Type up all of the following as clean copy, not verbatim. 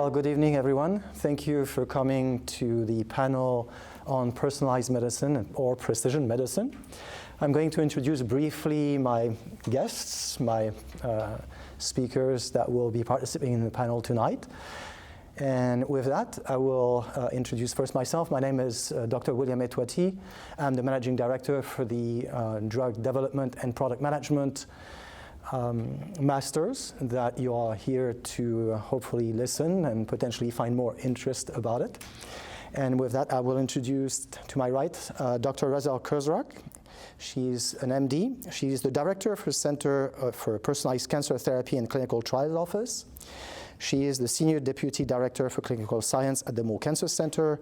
Well, good evening, everyone. Thank you for coming to the panel on personalized medicine or precision medicine. I'm going to introduce briefly my guests, my speakers that will be participating in the panel tonight. And with that, I will introduce first myself. My name is Dr. William Etouati. I'm the Managing Director for the Drug Development and Product Management Masters that you are here to hopefully listen and potentially find more interest about it. And with that, I will introduce to my right Dr. Razal Kurzrak. She's an MD. She's the Director for Center for Personalized Cancer Therapy and Clinical Trials Office. She is the Senior Deputy Director for Clinical Science at the Moore Cancer Center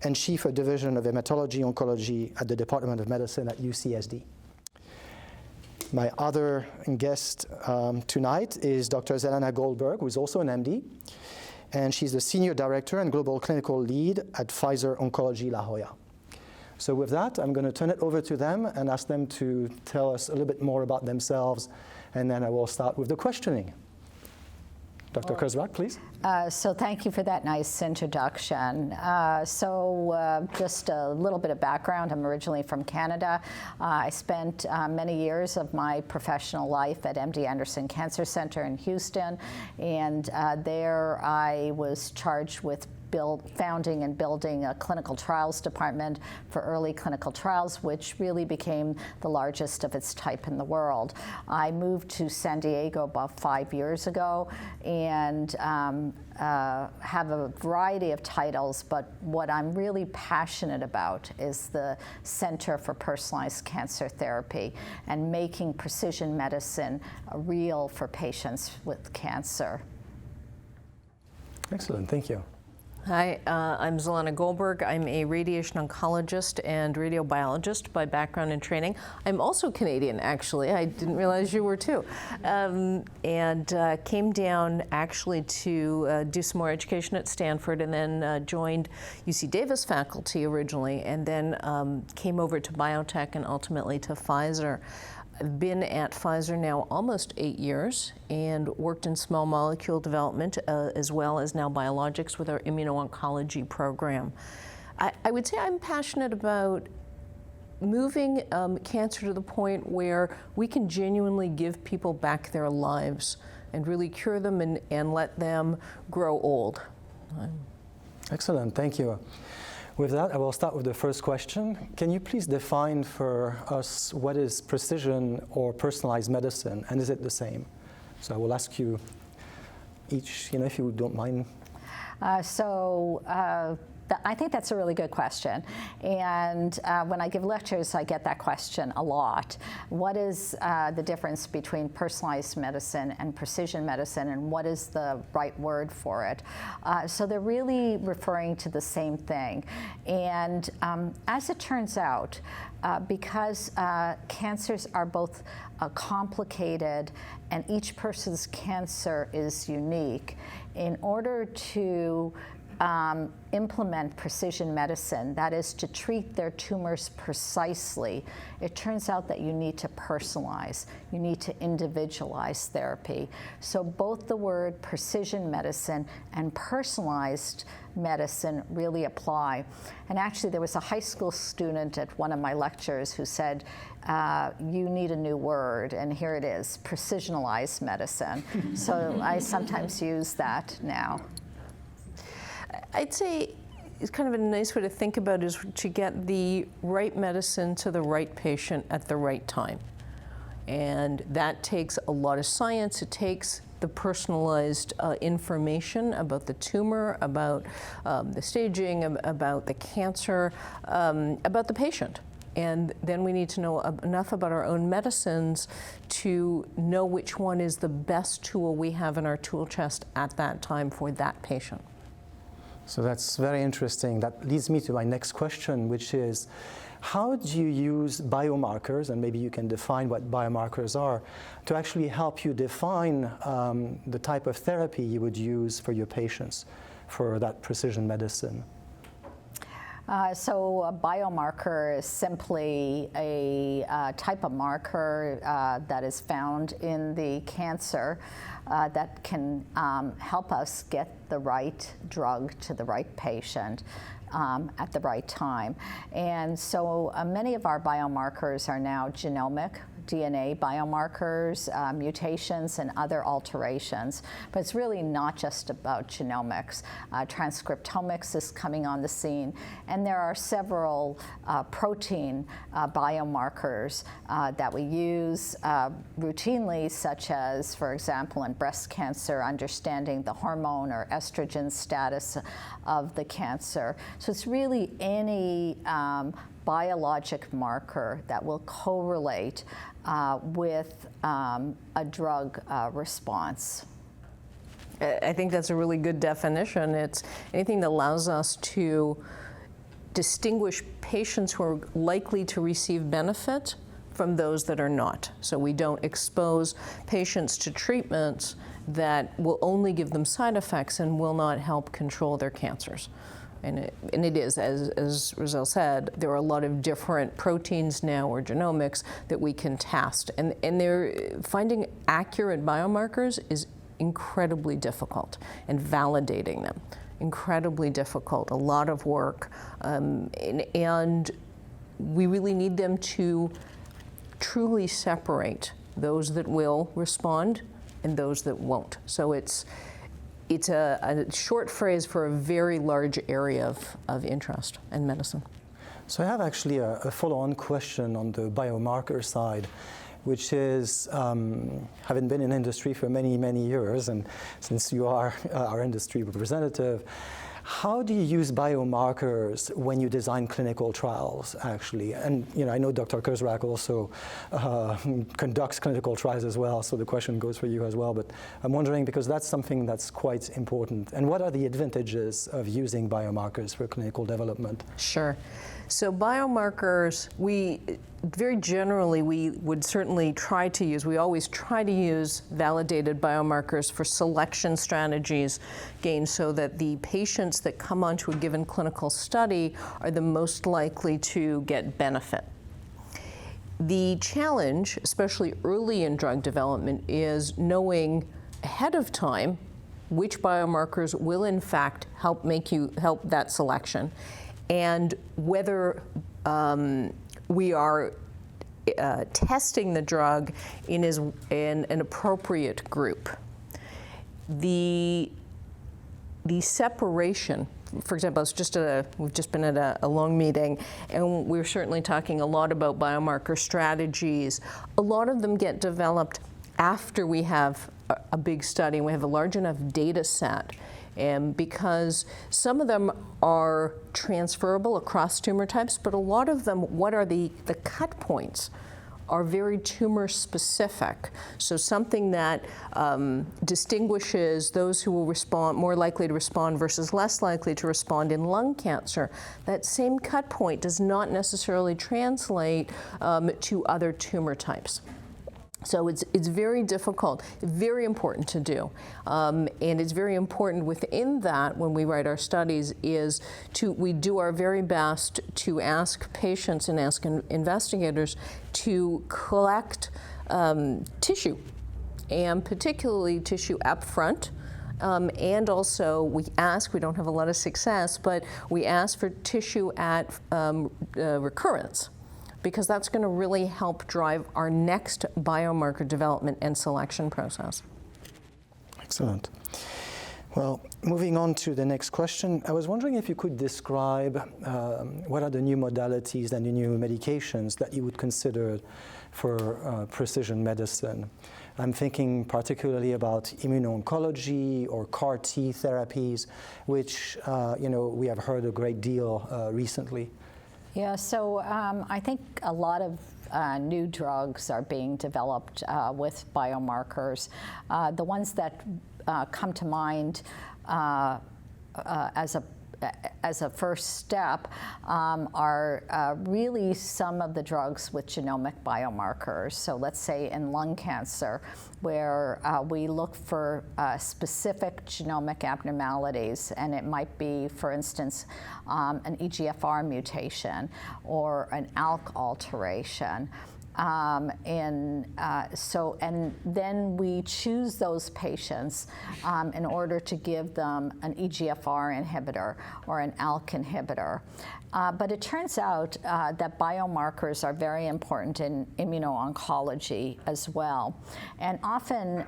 and Chief of Division of Hematology Oncology at the Department of Medicine at UCSD. My other guest tonight is Dr. Zelena Goldberg, who is also an MD, and she's the Senior Director and Global Clinical Lead at Pfizer Oncology La Jolla. So with that, I'm going to turn it over to them and ask them to tell us a little bit more about themselves, and then I will start with the questioning. Dr. Kurzrak, please. So thank you for that nice introduction. Just a little bit of background. I'm originally from Canada. I spent many years of my professional life at MD Anderson Cancer Center in Houston, and there I was charged with founding and building a clinical trials department for early clinical trials, which really became the largest of its type in the world. I moved to San Diego about 5 years ago and have a variety of titles, but what I'm really passionate about is the Center for Personalized Cancer Therapy and making precision medicine real for patients with cancer. Excellent, thank you. Hi, I'm Zelena Goldberg. I'm a radiation oncologist and radiobiologist by background and training. I'm also Canadian, actually. I didn't realize you were too. Came down actually to do some more education at Stanford and then joined UC Davis faculty originally and then came over to biotech and ultimately to Pfizer. I've been at Pfizer now almost 8 years and worked in small molecule development as well as now biologics with our immuno-oncology program. I would say I'm passionate about moving cancer to the point where we can genuinely give people back their lives and really cure them and let them grow old. Excellent, thank you. With that, I will start with the first question. Can you please define for us what is precision or personalized medicine, and is it the same? So I will ask you each, if you don't mind. I think that's a really good question. And when I give lectures, I get that question a lot. What is the difference between personalized medicine and precision medicine, and what is the right word for it? So they're really referring to the same thing. And as it turns out, because cancers are both complicated and each person's cancer is unique, in order to implement precision medicine, that is to treat their tumors precisely, it turns out that you need to personalize, you need to individualize therapy. So both the word precision medicine and personalized medicine really apply. And actually there was a high school student at one of my lectures who said, you need a new word, and here it is, precisionalized medicine. So I sometimes use that now. I'd say it's kind of a nice way to think about it is to get the right medicine to the right patient at the right time. And that takes a lot of science. It takes the personalized information about the tumor, about the staging, about the cancer, about the patient. And then we need to know enough about our own medicines to know which one is the best tool we have in our tool chest at that time for that patient. So that's very interesting. That leads me to my next question, which is, how do you use biomarkers, and maybe you can define what biomarkers are, to actually help you define the type of therapy you would use for your patients for that precision medicine? So a biomarker is simply a type of marker that is found in the cancer that can help us get the right drug to the right patient at the right time. And so many of our biomarkers are now genomic DNA biomarkers, mutations, and other alterations. But it's really not just about genomics. Transcriptomics is coming on the scene, and there are several protein biomarkers that we use routinely, such as, for example, in breast cancer, understanding the hormone or estrogen status of the cancer. So it's really any biologic marker that will correlate with a drug response. I think that's a really good definition. It's anything that allows us to distinguish patients who are likely to receive benefit from those that are not. So we don't expose patients to treatments that will only give them side effects and will not help control their cancers. And it is, as Roselle said, there are a lot of different proteins now, or genomics, that we can test. And finding accurate biomarkers is incredibly difficult, and validating them, incredibly difficult, a lot of work. And we really need them to truly separate those that will respond and those that won't. So it's a short phrase for a very large area of interest in medicine. So I have actually a follow-on question on the biomarker side, which is, having been in industry for many, many years, and since you are our industry representative, how do you use biomarkers when you design clinical trials, actually? And I know Dr. Kurzrak also conducts clinical trials as well, so the question goes for you as well. But I'm wondering, because that's something that's quite important. And what are the advantages of using biomarkers for clinical development? Sure. So biomarkers, very generally, we would certainly try to use, we always try to use validated biomarkers for selection strategies, again, so that the patients that come onto a given clinical study are the most likely to get benefit. The challenge, especially early in drug development, is knowing ahead of time which biomarkers will in fact help that selection, and whether we are testing the drug in an appropriate group. The separation, for example, we've just been at a long meeting, and we're certainly talking a lot about biomarker strategies. A lot of them get developed after we have a big study and we have a large enough data set. And because some of them are transferable across tumor types, but a lot of them, what are the cut points, are very tumor specific. So something that distinguishes those who will respond, more likely to respond versus less likely to respond in lung cancer, that same cut point does not necessarily translate to other tumor types. So it's very difficult, very important to do. And it's very important within that, when we write our studies, is we do our very best to ask patients and ask investigators to collect tissue, and particularly tissue up front. And also we don't have a lot of success, but we ask for tissue at recurrence, because that's going to really help drive our next biomarker development and selection process. Excellent. Well, moving on to the next question, I was wondering if you could describe what are the new modalities and the new medications that you would consider for precision medicine. I'm thinking particularly about immuno-oncology or CAR T therapies, which we have heard a great deal recently. Yeah, so I think a lot of new drugs are being developed with biomarkers. The ones that come to mind as as a first step, are really some of the drugs with genomic biomarkers. So let's say in lung cancer, where we look for specific genomic abnormalities, and it might be, for instance, an EGFR mutation or an ALK alteration. And then we choose those patients in order to give them an EGFR inhibitor or an ALK inhibitor. But it turns out that biomarkers are very important in immuno-oncology as well. And often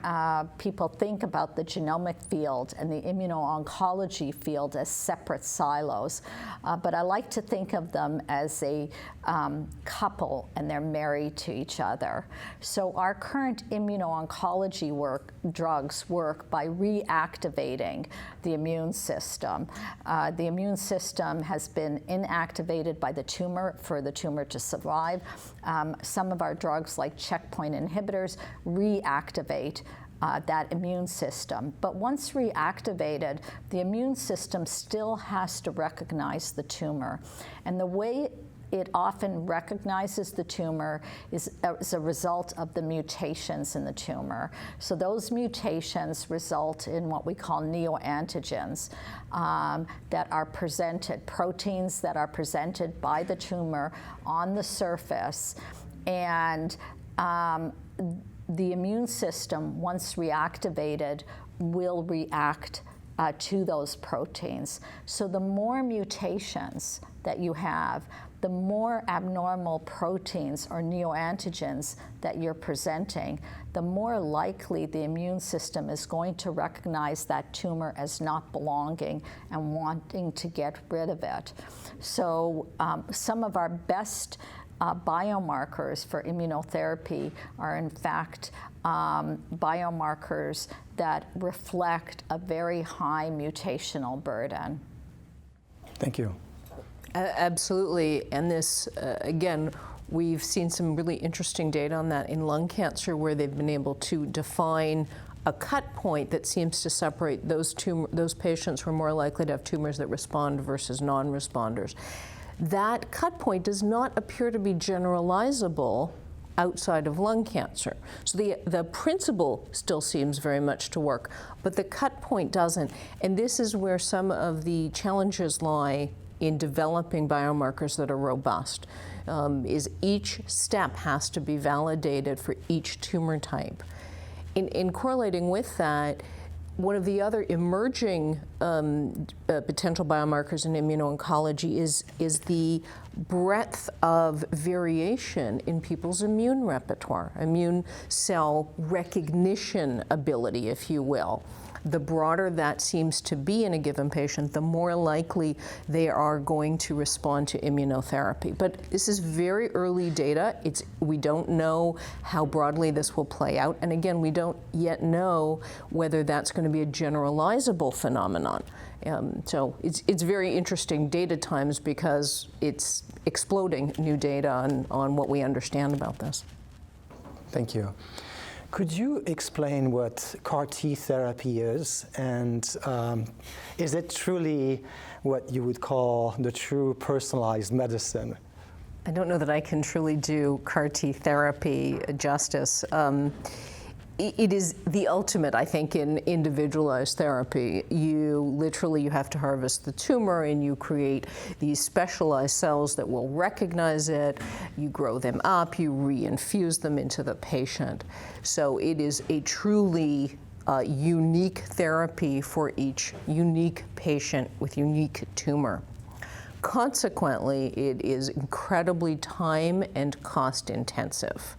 people think about the genomic field and the immuno-oncology field as separate silos. But I like to think of them as a couple, and they're married to each other. So our current immuno-oncology drugs work by reactivating the immune system. The immune system has been inactivated by the tumor for the tumor to survive. Some of our drugs, like checkpoint inhibitors, reactivate that immune system. But once reactivated, the immune system still has to recognize the tumor. And the way it often recognizes the tumor is as a result of the mutations in the tumor. So those mutations result in what we call neoantigens that are presented, proteins that are presented by the tumor on the surface. And the immune system, once reactivated, will react to those proteins. So the more mutations that you have, the more abnormal proteins or neoantigens that you're presenting, the more likely the immune system is going to recognize that tumor as not belonging and wanting to get rid of it. So some of our best biomarkers for immunotherapy are in fact biomarkers that reflect a very high mutational burden. Thank you. Absolutely, and this, again, we've seen some really interesting data on that in lung cancer, where they've been able to define a cut point that seems to separate those patients who are more likely to have tumors that respond versus non-responders. That cut point does not appear to be generalizable outside of lung cancer. So the principle still seems very much to work, but the cut point doesn't. And this is where some of the challenges lie in developing biomarkers that are robust, is each step has to be validated for each tumor type. In correlating with that, one of the other emerging potential biomarkers in immuno-oncology is the breadth of variation in people's immune repertoire, immune cell recognition ability, if you will. The broader that seems to be in a given patient, the more likely they are going to respond to immunotherapy. But this is very early data. We don't know how broadly this will play out. And again, we don't yet know whether that's going to be a generalizable phenomenon. So it's very interesting data times, because it's exploding new data on what we understand about this. Thank you. Could you explain what CAR T therapy is, and is it truly what you would call the true personalized medicine? I don't know that I can truly do CAR T therapy justice. It is the ultimate, I think, in individualized therapy. You have to harvest the tumor, and you create these specialized cells that will recognize it. You grow them up, you reinfuse them into the patient. So it is a truly unique therapy for each unique patient with unique tumor. Consequently, it is incredibly time and cost intensive.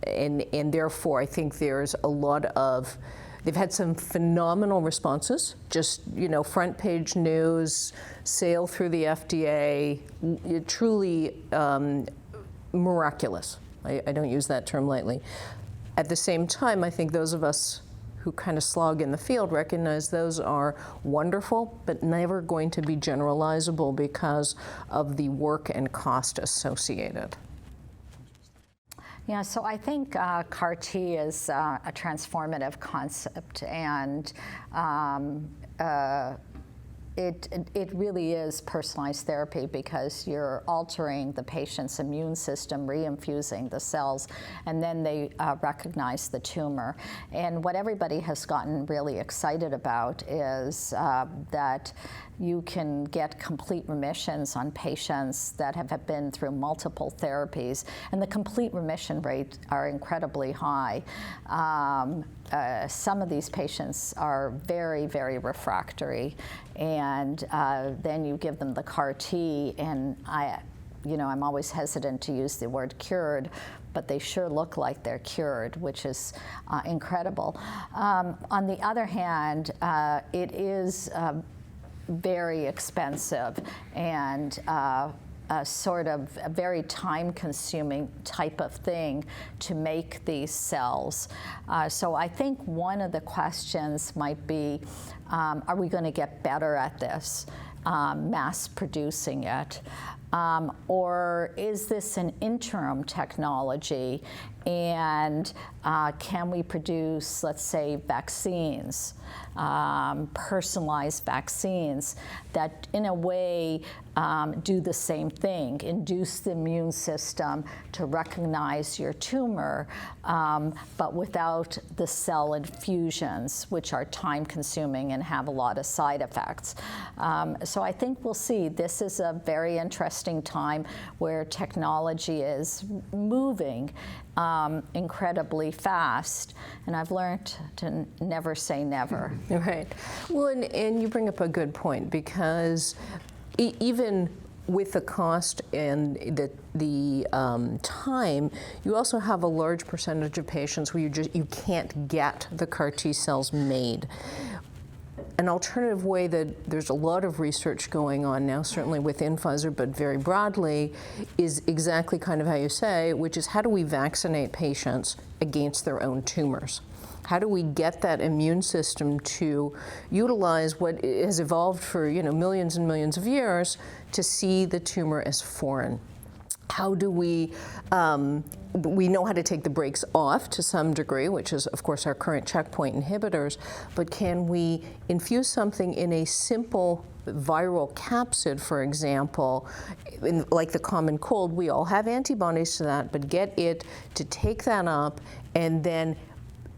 And therefore, I think there's a lot of, they've had some phenomenal responses, just, front page news, sail through the FDA, truly miraculous. I don't use that term lightly. At the same time, I think those of us who kind of slog in the field recognize those are wonderful, but never going to be generalizable because of the work and cost associated. Yeah, so I think CAR T is a transformative concept, and it really is personalized therapy because you're altering the patient's immune system, reinfusing the cells, and then they recognize the tumor. And what everybody has gotten really excited about is that you can get complete remissions on patients that have been through multiple therapies, and the complete remission rates are incredibly high. Some of these patients are very, very refractory, and then you give them the CAR T, and I'm always hesitant to use the word cured, but they sure look like they're cured, which is incredible. On the other hand, it is very expensive and a sort of a very time-consuming type of thing to make these cells. So I think one of the questions might be, are we going to get better at this, mass producing it? Or is this an interim technology, and can we produce, let's say, vaccines, personalized vaccines that in a way do the same thing, induce the immune system to recognize your tumor, but without the cell infusions, which are time-consuming and have a lot of side effects. So I think we'll see. This is a very interesting time where technology is moving incredibly fast, and I've learned to never say never. Right. Well, and you bring up a good point, because even with the cost and the time, you also have a large percentage of patients where you can't get the CAR T cells made. An alternative way that there's a lot of research going on now, certainly within Pfizer, but very broadly, is exactly kind of how you say, which is how do we vaccinate patients against their own tumors? How do we get that immune system to utilize what has evolved for millions and millions of years to see the tumor as foreign? How do we know how to take the brakes off to some degree, which is, of course, our current checkpoint inhibitors, but can we infuse something in a simple viral capsid, for example, like the common cold? We all have antibodies to that, but get it to take that up, and then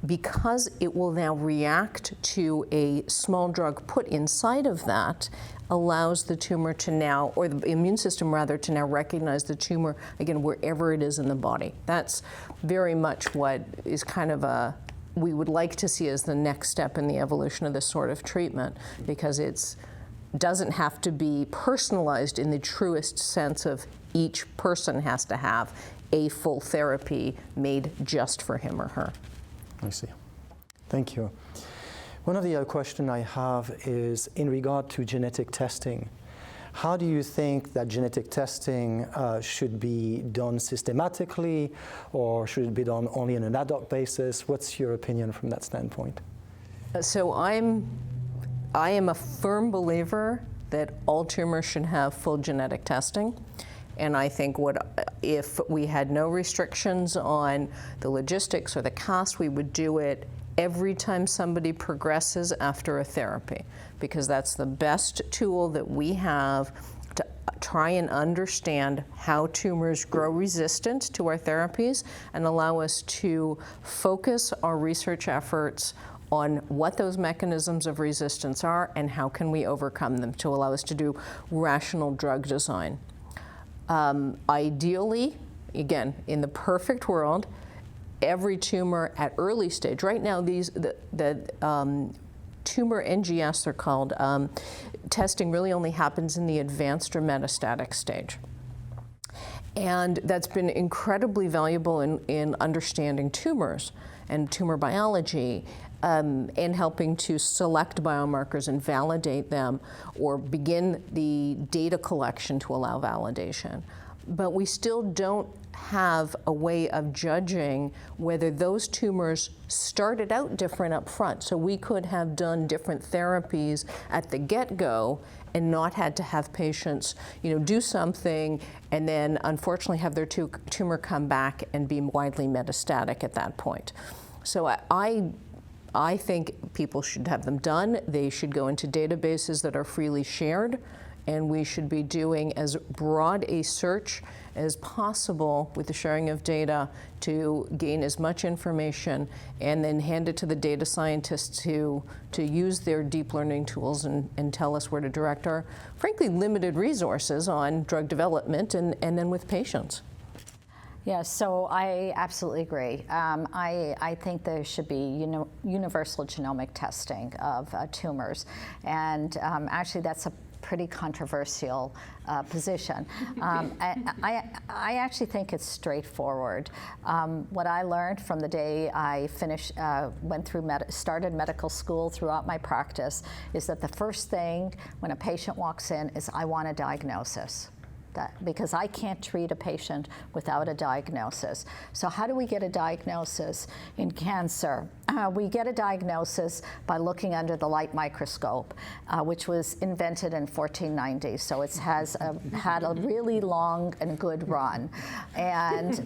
because it will now react to a small drug put inside of that, allows the tumor to now, or the immune system rather, to now recognize the tumor, again, wherever it is in the body. That's very much what is kind of we would like to see as the next step in the evolution of this sort of treatment, because it doesn't have to be personalized in the truest sense of each person has to have a full therapy made just for him or her. I see. Thank you. One of the other questions I have is in regard to genetic testing. How do you think that genetic testing should be done systematically, or should it be done only on an ad hoc basis? What's your opinion from that standpoint? So I am a firm believer that all tumors should have full genetic testing. And I think if we had no restrictions on the logistics or the cost, we would do it every time somebody progresses after a therapy, because that's the best tool that we have to try and understand how tumors grow resistant to our therapies and allow us to focus our research efforts on what those mechanisms of resistance are and how can we overcome them to allow us to do rational drug design. Ideally, again, in the perfect world, every tumor at early stage, right now the tumor NGS, they're called, testing really only happens in the advanced or metastatic stage. And that's been incredibly valuable in understanding tumors and tumor biology, and helping to select biomarkers and validate them, or begin the data collection to allow validation. But we still don't have a way of judging whether those tumors started out different up front. So we could have done different therapies at the get-go and not had to have patients, do something and then unfortunately have their tumor come back and be widely metastatic at that point. So I think people should have them done. They should go into databases that are freely shared, and we should be doing as broad a search as possible with the sharing of data to gain as much information and then hand it to the data scientists to use their deep learning tools and tell us where to direct our, frankly, limited resources on drug development and then with patients. Yeah, so I absolutely agree. I think there should be universal genomic testing of tumors, and actually that's a pretty controversial position. I actually think it's straightforward. What I learned from the day I started medical school throughout my practice is that the first thing when a patient walks in is, I want a diagnosis. Because I can't treat a patient without a diagnosis. So how do we get a diagnosis in cancer? We get a diagnosis by looking under the light microscope, which was invented in 1490. So it has had a really long and good run. And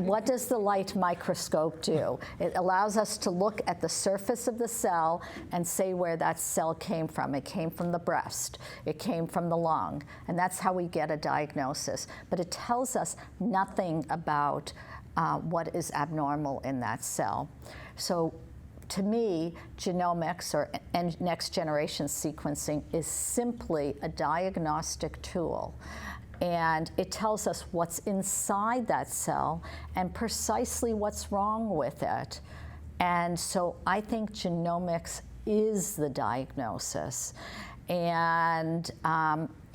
what does the light microscope do? It allows us to look at the surface of the cell and say where that cell came from. It came from the breast. It came from the lung. And that's how we get a diagnosis. But it tells us nothing about what is abnormal in that cell. So to me, genomics or next generation sequencing is simply a diagnostic tool. And it tells us what's inside that cell and precisely what's wrong with it. And so I think genomics is the diagnosis. And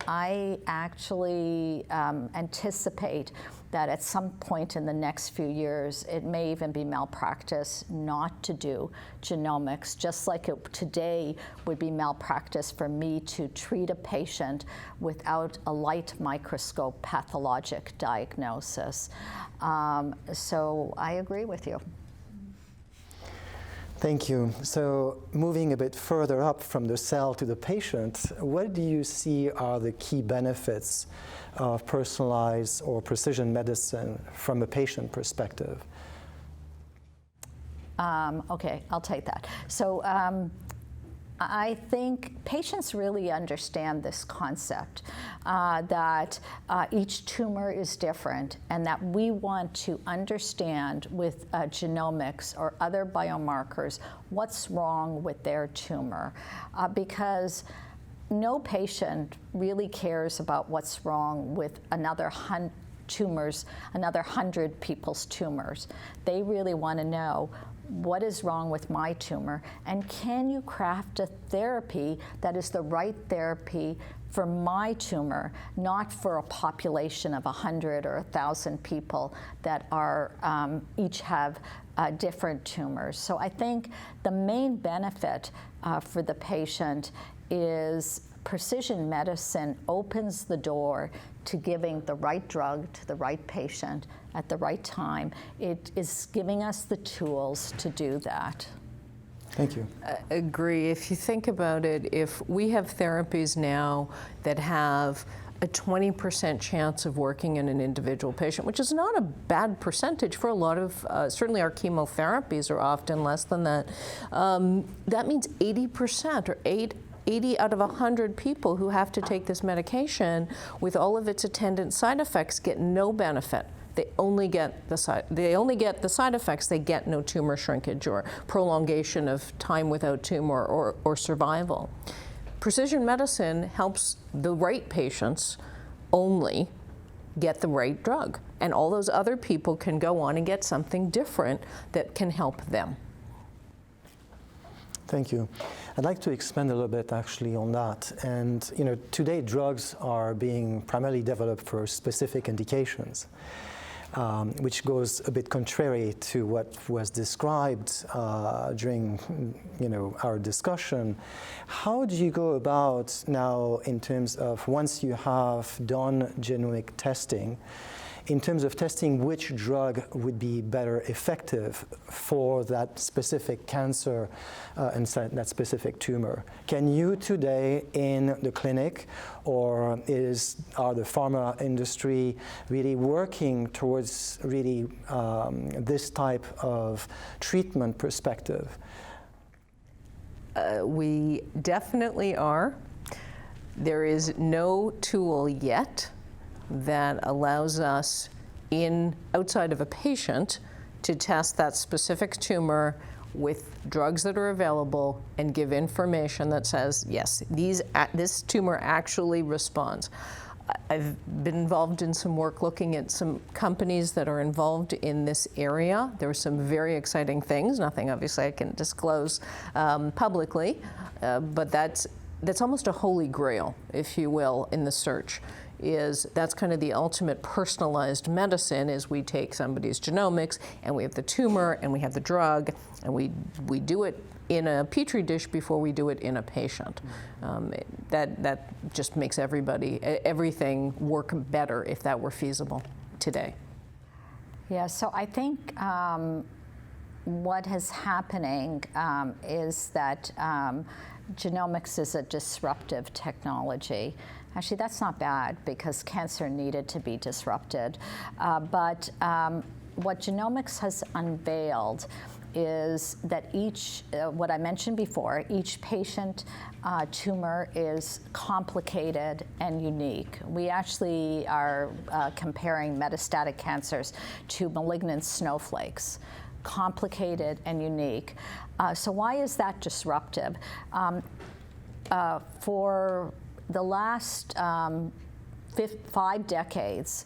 I actually anticipate that at some point in the next few years, it may even be malpractice not to do genomics, just like it today would be malpractice for me to treat a patient without a light microscope pathologic diagnosis. So I agree with you. Thank you. So moving a bit further up from the cell to the patient, what do you see are the key benefits of personalized or precision medicine from a patient perspective? Okay, I'll take that. So I think patients really understand this concept that each tumor is different, and that we want to understand with genomics or other biomarkers what's wrong with their tumor, because no patient really cares about what's wrong with another 100 people's tumors. They really want to know what is wrong with my tumor, and can you craft a therapy that is the right therapy for my tumor, not for a population of 100 or 1,000 people that are each have different tumors. So I think the main benefit for the patient is precision medicine opens the door to giving the right drug to the right patient at the right time. It is giving us the tools to do that. Thank you. I agree. If you think about it, if we have therapies now that have a 20% chance of working in an individual patient, which is not a bad percentage for a lot of, certainly our chemotherapies are often less than that. That means 80% or 80 out of 100 people who have to take this medication with all of its attendant side effects get no benefit. They only get the side effects. They get no tumor shrinkage or prolongation of time without tumor or survival. Precision medicine helps the right patients only get the right drug, and all those other people can go on and get something different that can help them. Thank you. I'd like to expand a little bit actually on that. And today drugs are being primarily developed for specific indications, which goes a bit contrary to what was described during our discussion. How do you go about now in terms of once you have done genomic testing in terms of testing which drug would be better effective for that specific cancer and that specific tumor. Can you today in the clinic, or are the pharma industry really working towards really this type of treatment perspective? We definitely are. There is no tool yet that allows us outside of a patient to test that specific tumor with drugs that are available and give information that says, yes, this tumor actually responds. I've been involved in some work looking at some companies that are involved in this area. There are some very exciting things, nothing obviously I can disclose publicly, but that's almost a holy grail, if you will, in the search. That's kind of the ultimate personalized medicine, is we take somebody's genomics and we have the tumor and we have the drug and we do it in a petri dish before we do it in a patient. That just makes everything work better if that were feasible today. Yeah, so I think what is happening is that genomics is a disruptive technology. Actually, that's not bad, because cancer needed to be disrupted. But what genomics has unveiled is that what I mentioned before, each patient tumor is complicated and unique. We actually are comparing metastatic cancers to malignant snowflakes, complicated and unique. So why is that disruptive? For the last 5 decades,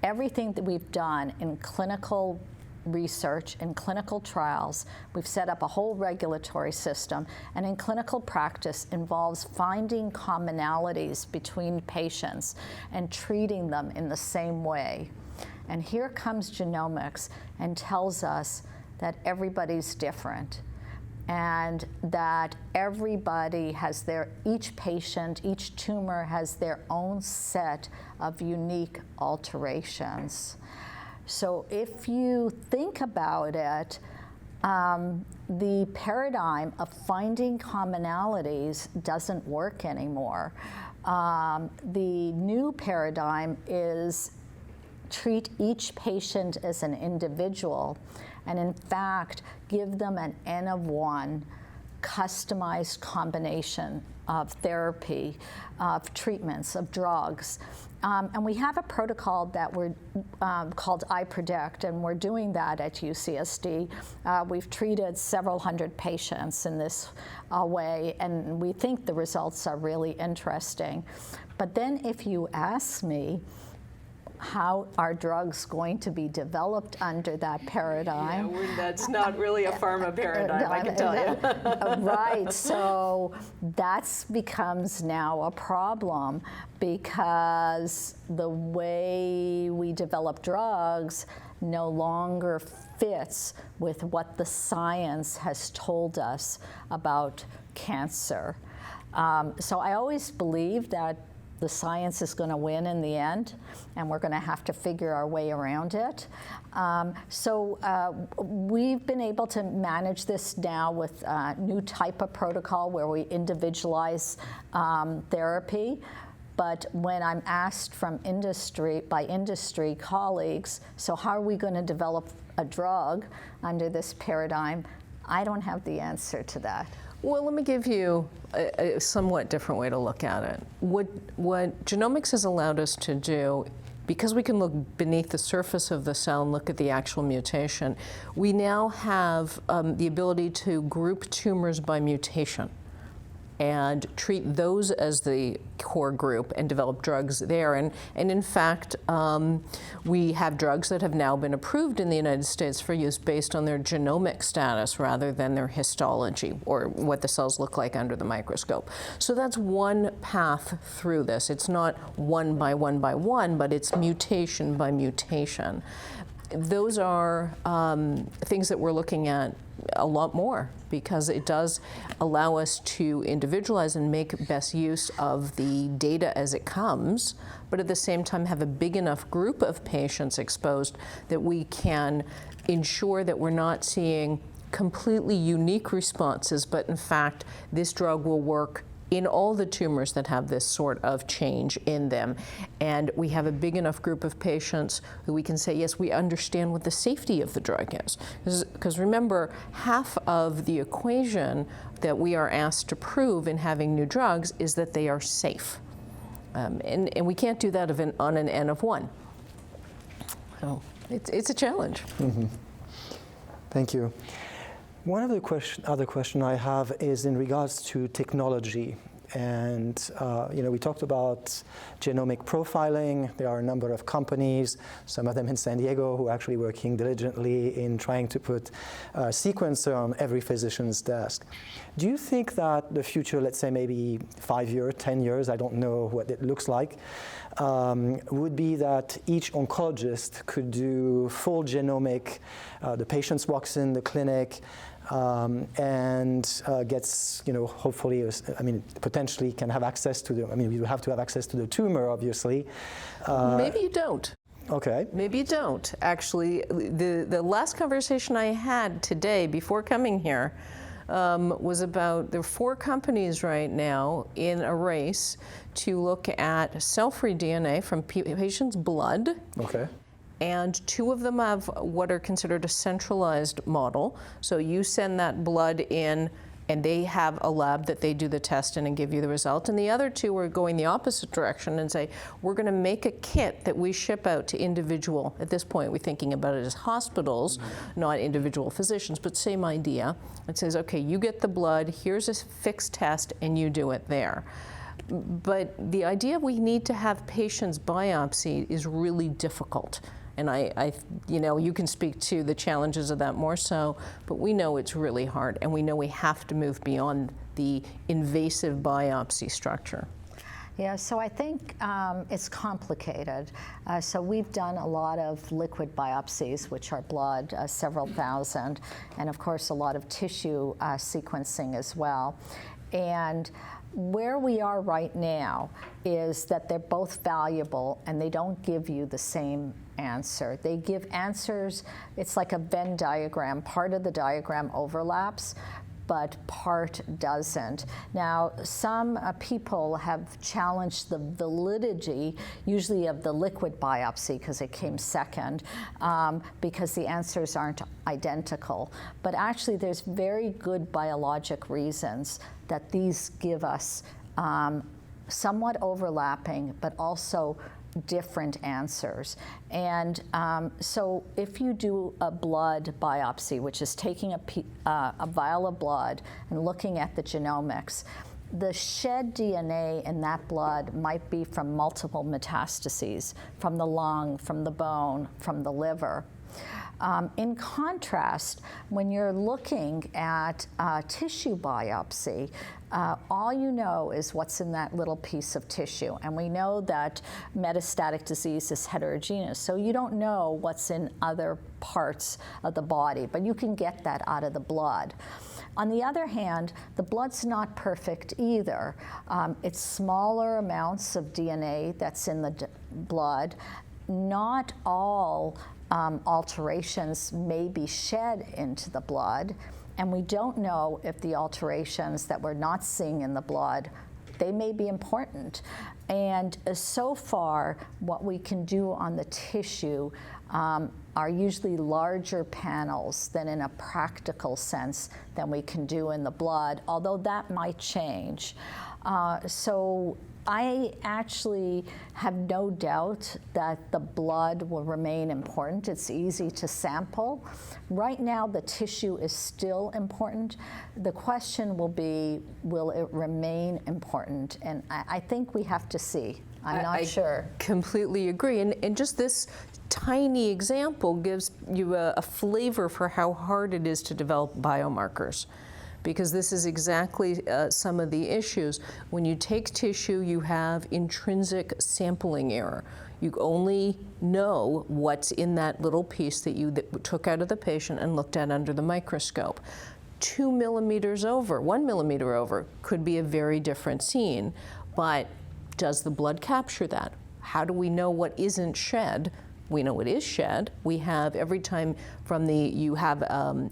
everything that we've done in clinical research, in clinical trials, we've set up a whole regulatory system, and in clinical practice involves finding commonalities between patients and treating them in the same way. And here comes genomics and tells us that everybody's different, and that each patient, each tumor has their own set of unique alterations. So if you think about it, the paradigm of finding commonalities doesn't work anymore. The new paradigm is treat each patient as an individual, and in fact, give them an N of 1 customized combination of therapy, of treatments, of drugs. And we have a protocol that we're called iPredict, and we're doing that at UCSD. We've treated several hundred patients in this way, and we think the results are really interesting. But then if you ask me, how are drugs going to be developed under that paradigm? Yeah, that's not really a pharma paradigm, I can tell you. Right, so that becomes now a problem, because the way we develop drugs no longer fits with what the science has told us about cancer. So I always believe that the science is going to win in the end, and we're going to have to figure our way around it. We've been able to manage this now with a new type of protocol where we individualize therapy. But when I'm asked by industry colleagues, so how are we going to develop a drug under this paradigm? I don't have the answer to that. Well, let me give you a somewhat different way to look at it. What genomics has allowed us to do, because we can look beneath the surface of the cell and look at the actual mutation, we now have the ability to group tumors by mutation and treat those as the core group and develop drugs there. And in fact, we have drugs that have now been approved in the United States for use based on their genomic status rather than their histology, or what the cells look like under the microscope. So that's one path through this. It's not one by one by one, but it's mutation by mutation. those are things that we're looking at a lot more, because it does allow us to individualize and make best use of the data as it comes, but at the same time have a big enough group of patients exposed that we can ensure that we're not seeing completely unique responses, but in fact this drug will work in all the tumors that have this sort of change in them. And we have a big enough group of patients who we can say, yes, we understand what the safety of the drug is. Because remember, half of the equation that we are asked to prove in having new drugs is that they are safe. And we can't do that on an N of 1. So it's a challenge. Mm-hmm. Thank you. One of the other question I have is in regards to technology. And we talked about genomic profiling. There are a number of companies, some of them in San Diego, who are actually working diligently in trying to put a sequencer on every physician's desk. Do you think that the future, let's say maybe 5 years, 10 years, I don't know what it looks like, would be that each oncologist could do full genomic, the patient walks in the clinic, and gets, hopefully, potentially can have access to you have to have access to the tumor, obviously. Maybe you don't. Okay. Maybe you don't. Actually, the last conversation I had today before coming here was about, there are 4 companies right now in a race to look at cell-free DNA from patients' blood. Okay. And 2 of them have what are considered a centralized model. So you send that blood in, and they have a lab that they do the test in and give you the result. And the other 2 are going the opposite direction and say, we're going to make a kit that we ship out to individual. At this point, we're thinking about it as hospitals, not individual physicians, but same idea. It says, okay, you get the blood, here's a fixed test, and you do it there. But the idea we need to have patients biopsy is really difficult. And you can speak to the challenges of that more so, but we know it's really hard, and we know we have to move beyond the invasive biopsy structure. Yeah, so I think it's complicated. So we've done a lot of liquid biopsies, which are blood, several thousand, and of course a lot of tissue sequencing as well. And where we are right now is that they're both valuable, and they don't give you the same answer. They give answers, it's like a Venn diagram. Part of the diagram overlaps, but part doesn't. Now, some people have challenged the validity, usually of the liquid biopsy, because it came second, because the answers aren't identical. But actually, there's very good biologic reasons that these give us somewhat overlapping, but also different answers. And so if you do a blood biopsy, which is taking a vial of blood and looking at the genomics, the shed DNA in that blood might be from multiple metastases, from the lung, from the bone, from the liver. In contrast, when you're looking at tissue biopsy, all you know is what's in that little piece of tissue. And we know that metastatic disease is heterogeneous, so you don't know what's in other parts of the body, but you can get that out of the blood. On the other hand, the blood's not perfect either. It's smaller amounts of DNA that's in the blood. Not all alterations may be shed into the blood, and we don't know if the alterations that we're not seeing in the blood, they may be important. And so far, what we can do on the tissue are usually larger panels than in a practical sense than we can do in the blood, although that might change. So I actually have no doubt that the blood will remain important. It's easy to sample. Right now, the tissue is still important. The question will be, will it remain important? And I think we have to see. I'm not sure. I completely agree. And just this tiny example gives you a flavor for how hard it is to develop biomarkers. because this is exactly some of the issues. When you take tissue, you have intrinsic sampling error. You only know what's in that little piece that you took out of the patient and looked at under the microscope. 2 millimeters over, 1 millimeter over, could be a very different scene, but does the blood capture that? How do we know what isn't shed? We know it is shed. We have, every time you have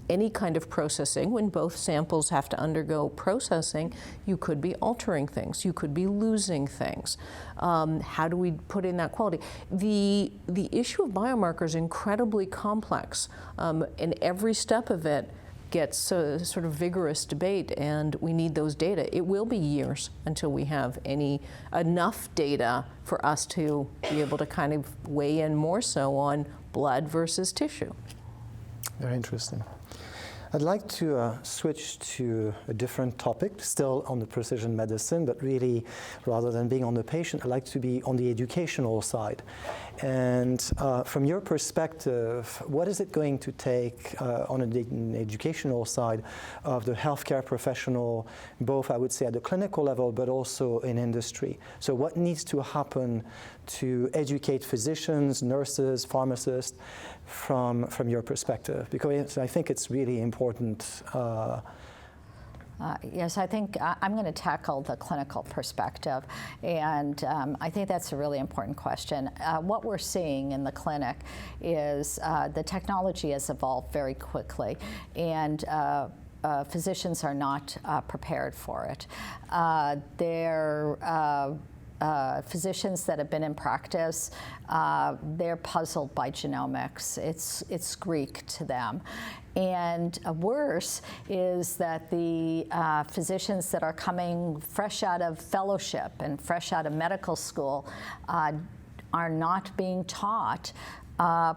any kind of processing, when both samples have to undergo processing, you could be altering things. You could be losing things. How do we put in that quality? The issue of biomarkers is incredibly complex, and every step of it gets a sort of vigorous debate, and we need those data. It will be years until we have enough data for us to be able to kind of weigh in more so on blood versus tissue. Very interesting. I'd like to switch to a different topic, still on the precision medicine, but really, rather than being on the patient, I'd like to be on the educational side. And from your perspective, what is it going to take on an educational side of the healthcare professional, both, I would say, at the clinical level, but also in industry? So what needs to happen to educate physicians, nurses, pharmacists, from your perspective? Because I think it's really important. Yes, I think I'm going to tackle the clinical perspective, and I think that's a really important question. What we're seeing in the clinic is the technology has evolved very quickly, and physicians are not prepared for it. Physicians that have been in practice, they're puzzled by genomics. It's Greek to them. And worse is that the physicians that are coming fresh out of fellowship and fresh out of medical school are not being taught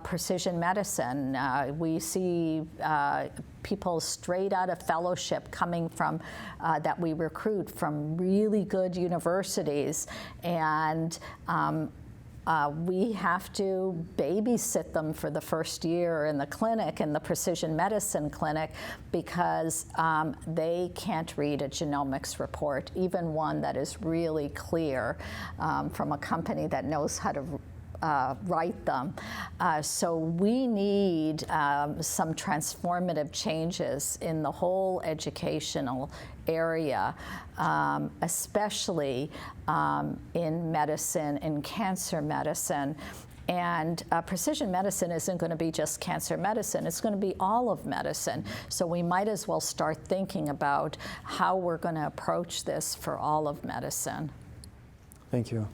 precision medicine. We see people straight out of fellowship coming from, that we recruit from really good universities, and we have to babysit them for the first year in the clinic, in the precision medicine clinic, because they can't read a genomics report, even one that is really clear from a company that knows how to write them. So we need some transformative changes in the whole educational area, especially in medicine, in cancer medicine. And precision medicine isn't going to be just cancer medicine, it's going to be all of medicine. So we might as well start thinking about how we're going to approach this for all of medicine. Thank you.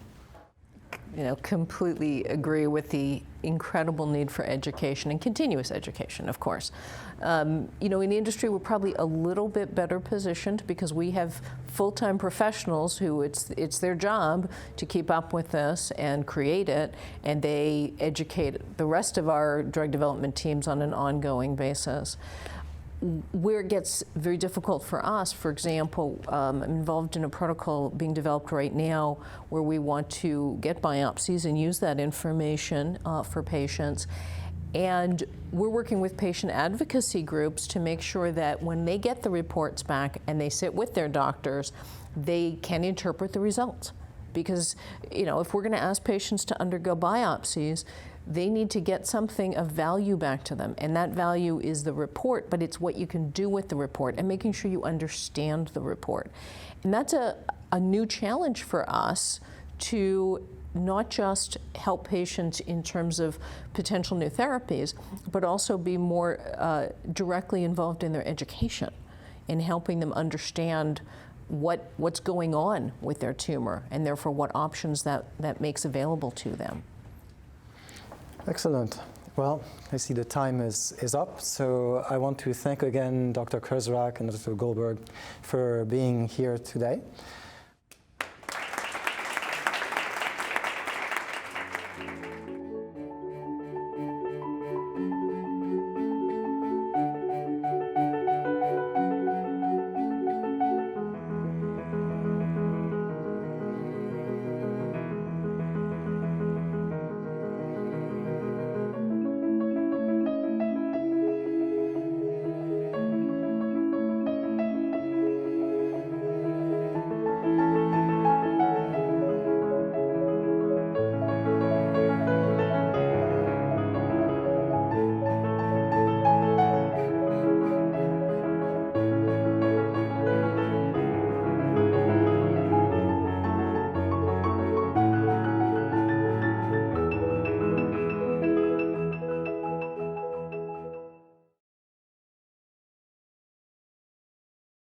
Completely agree with the incredible need for education and continuous education, of course. In the industry, we're probably a little bit better positioned because we have full-time professionals who it's their job to keep up with this and create it, and they educate the rest of our drug development teams on an ongoing basis. Where it gets very difficult for us, for example, I'm involved in a protocol being developed right now where we want to get biopsies and use that information for patients. And we're working with patient advocacy groups to make sure that when they get the reports back and they sit with their doctors, they can interpret the results. Because, if we're going to ask patients to undergo biopsies, they need to get something of value back to them, and that value is the report, but it's what you can do with the report and making sure you understand the report. And that's a new challenge for us to not just help patients in terms of potential new therapies, but also be more directly involved in their education in helping them understand what's going on with their tumor, and therefore what options that makes available to them. Excellent. Well, I see the time is up, so I want to thank again Dr. Kurzrak and Dr. Goldberg for being here today.